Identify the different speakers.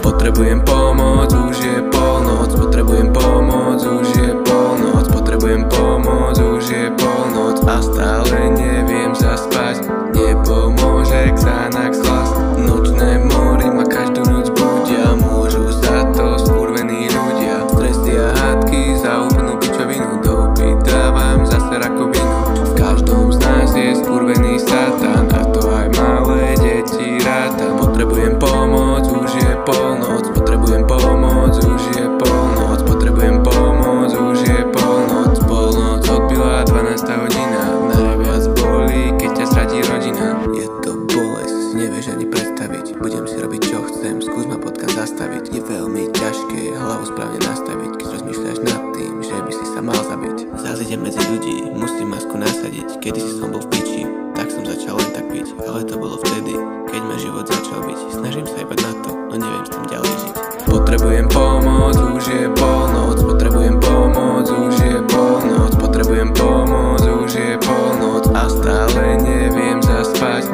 Speaker 1: Potrebujem pomoc, už je polnoc. Potrebujem pomoc, už je polnoc. Potrebujem pomoc, už je polnoc. A stále neviem zaspať. Nepomôže Xanax hlas. Nočné mory ma každú noc budia. Môžu za to skurvení ľudia. Stresy a hádky za úplnú pičovinu. Do huby dávam zase rakovinu. V každom z nás je skurvený satan. A to aj malé deti rátam. Potrebujem pomoc, už je polnoc. Potrebujem pomoc, už je polnoc. Potrebujem pomoc, už je polnoc. Polnoc odbila 12. hodina. Najviac bolí, keď ťa zradí rodina. Je to bolesť, nevieš ani predstaviť. Budem si robiť čo chcem, skús ma podcast zastaviť. Je veľmi ťažké hlavu správne nastaviť, keď rozmýšľaš nad tým, že by si sa mal zabiť. Zás idem medzi ľudí, musím masku nasadiť. Kedysi som bol v piči, tak som začal len tak piť. Ale to bolo vtedy, keď ma život začal byť. Snažím sa iba na to, no neviem s tým ďalej žiť. Potrebujem pomoc, už je polnoc. Potrebujem pomoc, už je polnoc. Potrebujem pomoc, už je polnoc. A stále neviem zaspať.